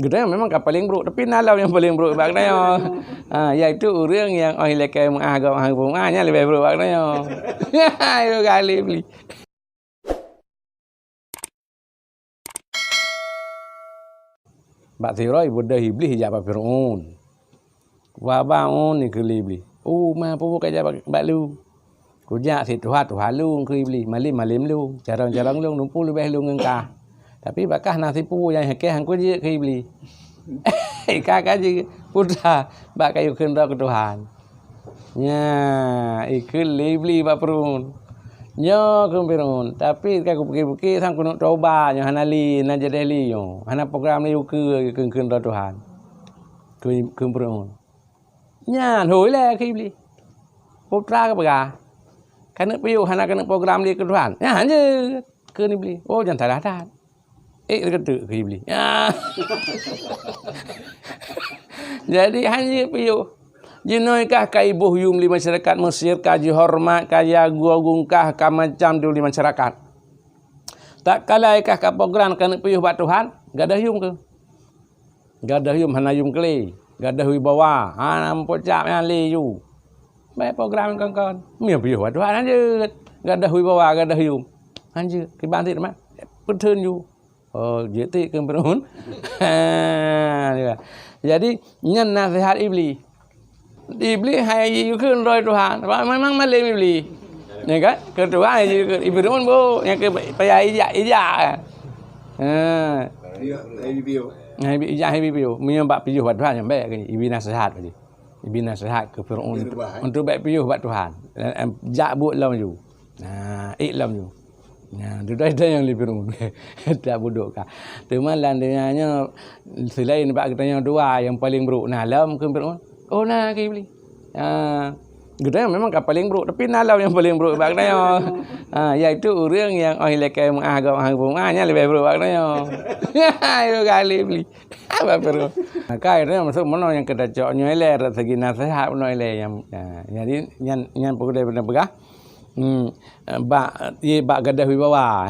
Gedang memang paling buruk, tapi nalau yang paling buruk maknanya. Iaitu orang yang lekai mengagam hangnya lebih buruk maknanya. Itu kali beli. Bak tirai bodoh iblis hijab Firaun. Wa baun ni keli beli. Ma pupu kajak balu. Kujak si Tuhan lu ke iblis, malim lu. Jarang lu numpu lebih lu ngengkah. Tapi bakah nasi pu yang hekeh hang kujak ke iblis. Kakak je putra bak kayu kendra ke Tuhan. Nya ikut iblis bak perun. Nyo ke Firaun. Tapi kai ku pergi sang kunut toba nya hanali na jadeli yo. Hana program ni ke kendra Tuhan. Ke Firaun. Nya hoi le ke iblis. Putra ke bagah. Kena piu hana kena program dia ke Tuhan. Ya je ke iblis. Oh jangan salah dah. Kata ke iblis. Ya. Jadi hanya piu. Jinoikah kai buhyum di masyarakat Mesir kaji hormat kaya gua-gungkah ka macam dulu di masyarakat. Tak kalaikah ka program kena piu buat Tuhan, gadah yum ke. Gadah yum hana yum kele. Gadah wibawa. Nampak cap yang le you. Baik program kawan-kawan. Mia piu buat Tuhan aja. Gadah wibawa, gadah yum. Anje ke bantit mak. Petun you. Oh, jetik ke Firaun. Jadi nyan nasihat iblis. Iblis hai ke roi Tuhan. Memang malim iblis. Ni kan? Ke Tuhan Firaun bu yang ke payah ijak. Ijak biu. Mia bak piu buat Tuhan yang baik ke iblis nasihat ke. Iblis nasihat ke Firaun untuk baik piu buat Tuhan. Jak buat lam you. Iklam you. Itu dah yang lebih Firaun. Tak bodoh kah. Teman landanya selain bak katanya dua yang paling buruk nalam ke Firaun. Oh nah ke iblis. Gedang memang paling buruk, tapi nalau yang paling buruk maknanya. Iaitu orang yang lekai mengagam hangnya lebih buruk maknanya. Itu kali beli. Apa Firaun. Kai itu masuk mana yang kita coknya le segi nasihat mana le yang jadi yang pokok dia pegah. Bak gadah wibawa.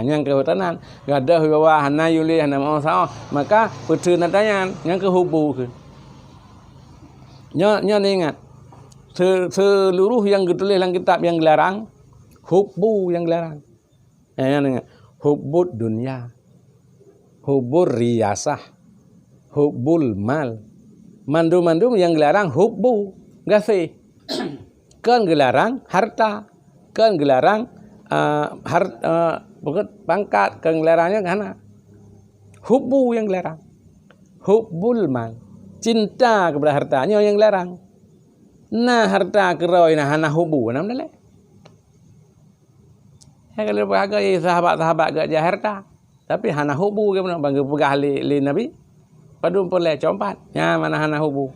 Yang ke hutanan gadah wibawa hana yuli hana mau sao. Maka putu natanya yang ke hubu ke. Nya ingat. Seluruh yang ditulis dalam kitab yang dilarang, hubbu yang dilarang. Yang ingat. Hubbud dunya. Hubbur riyasah. Hubbul mal. Mandum-mandum yang dilarang hubbu. Gasih. Kan dilarang harta. Kan dilarang pangkat. Kan dilarangnya kana. Hubbu yang dilarang. Hubbul mal. Cinta kepada hartanya yang dilarang. Nah harta keroi nah hana hubu nam dale. Kalau beragak sahabat-sahabat gak jah harta. Tapi hana hubu ke mana bangga pegah li Nabi. Padum pole compat. Nya mana hana hubu.